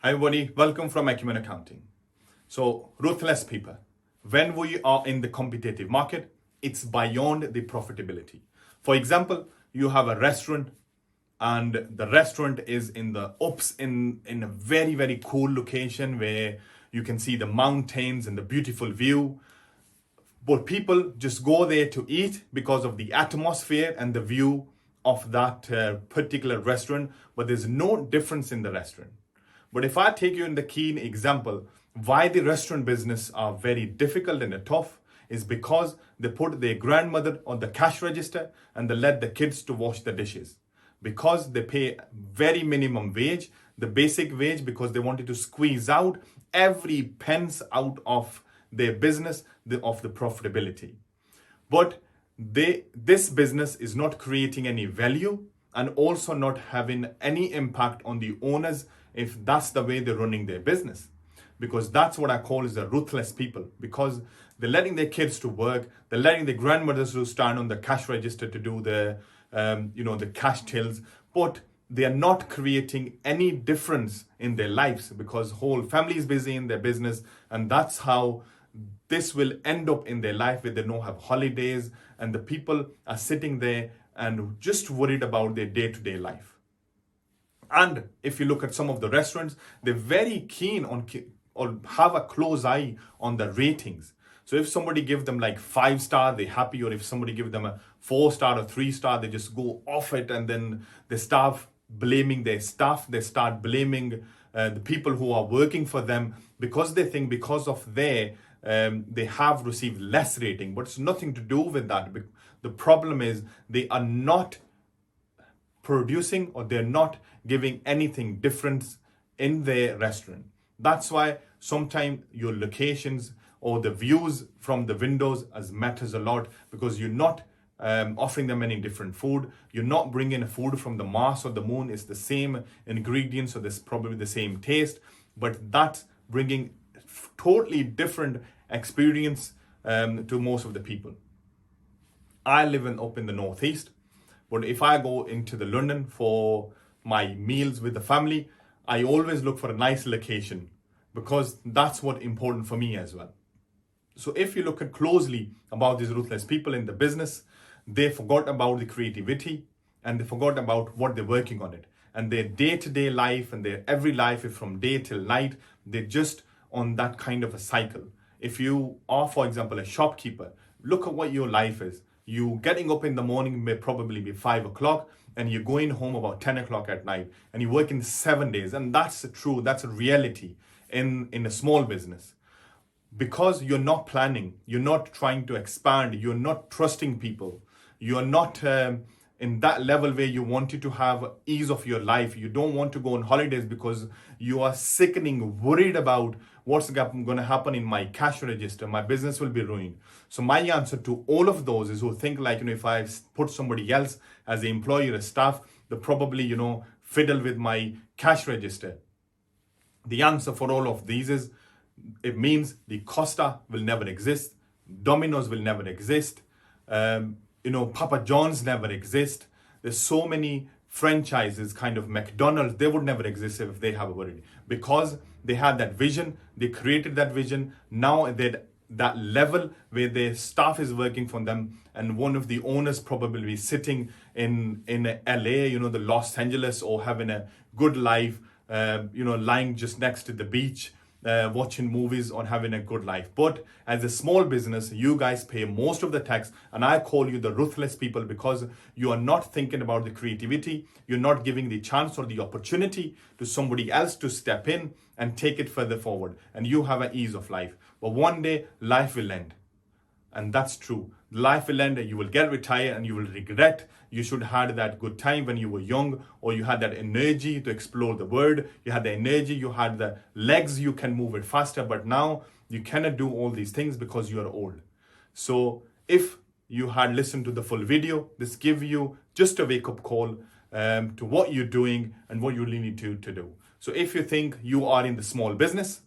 Hi everybody, welcome from ACUMEN Accounting. So, ruthless people. When we are in the competitive market, it's beyond the profitability. For example, you have a restaurant and the restaurant is in the Alps in a very, very cool location where you can see the mountains and the beautiful view. But people just go there to eat because of the atmosphere and the view of that particular restaurant, but there's no difference in the restaurant. But if I take you in the keen example, why the restaurant business are very difficult and tough is because they put their grandmother on the cash register and they let the kids to wash the dishes. Because they pay very minimum wage, the basic wage, because they wanted to squeeze out every pence out of their business, of the profitability. But this business is not creating any value and also not having any impact on the owners if that's the way they're running their business. Because that's what I call is the ruthless people. Because they're letting their kids to work, they're letting their grandmothers to stand on the cash register to do the cash tills, but they are not creating any difference in their lives because whole family is busy in their business, and that's how this will end up in their life where they don't have holidays and the people are sitting there and just worried about their day-to-day life. And if you look at some of the restaurants, they're very keen on or have a close eye on the ratings. So if somebody give them like 5-star, they're happy, or if somebody give them a 4-star or 3-star, they just go off it, and then they start blaming their staff. They start blaming the people who are working for them because they think because of they have received less rating. But it's nothing to do with that. The problem is they are not producing or they're not giving anything different in their restaurant. That's why sometimes your locations or the views from the windows matters a lot, because you're not offering them any different food. You're not bringing food from the Mars or the moon. It's the same ingredients, so there's probably the same taste, but that's bringing totally different experience to most of the people. I live up in the northeast, but if I go into the London for my meals with the family, I always look for a nice location because that's what's important for me as well. So if you look at closely about these ruthless people in the business, they forgot about the creativity and they forgot about what they're working on it. And their day-to-day life and their every life is from day till night. They're just on that kind of a cycle. If you are, for example, a shopkeeper, look at what your life is. You getting up in the morning may probably be 5 o'clock and you're going home about 10 o'clock at night, and you're working 7 days. And that's true. That's a reality in a small business. Because you're not planning, you're not trying to expand, you're not trusting people, you're not in that level where you wanted to have ease of your life. You don't want to go on holidays because you are sickening, worried about what's going to happen in my cash register. My business will be ruined. So my answer to all of those is who think like, if I put somebody else as an employee or a staff, they probably, fiddle with my cash register. The answer for all of these is, it means the Costa will never exist, Domino's will never exist, Papa John's never exist. There's so many franchises, kind of McDonald's, they would never exist if they have a word. Because they had that vision, they created that vision. Now they're that level where their staff is working for them, and one of the owners probably sitting in LA, the Los Angeles, or having a good life, lying just next to the beach, watching movies or having a good life. But as a small business, you guys pay most of the tax, and I call you the ruthless people because you are not thinking about the creativity. You're not giving the chance or the opportunity to somebody else to step in and take it further forward, and you have an ease of life. But one day life will end, and that's true. Life will end and you will get retired and you will regret you should have had that good time when you were young, or you had that energy to explore the world. You had the energy, you had the legs, you can move it faster, but now you cannot do all these things because you are old. So if you had listened to the full video, this give you just a wake-up call to what you're doing and what you really need to do. So if you think you are in the small business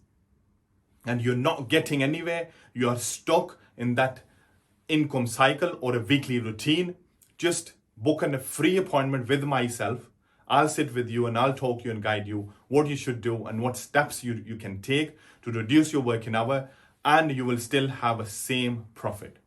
and you're not getting anywhere, you are stuck in that income cycle or a weekly routine, just book a free appointment with myself. I'll sit with you and I'll talk you and guide you what you should do and what steps you can take to reduce your working hour, and you will still have a same profit.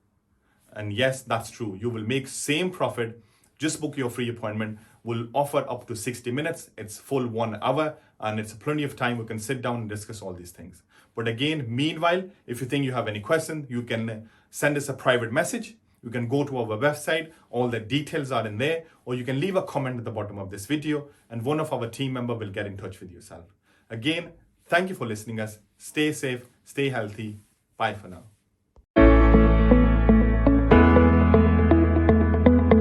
And yes, that's true. You will make same profit. Just book your free appointment. We'll offer up to 60 minutes. It's full 1 hour and it's plenty of time. We can sit down and discuss all these things. But again, meanwhile, if you think you have any questions, you can send us a private message. You can go to our website. All the details are in there. Or you can leave a comment at the bottom of this video and one of our team member will get in touch with yourself. Again, thank you for listening us. Stay safe, stay healthy. Bye for now.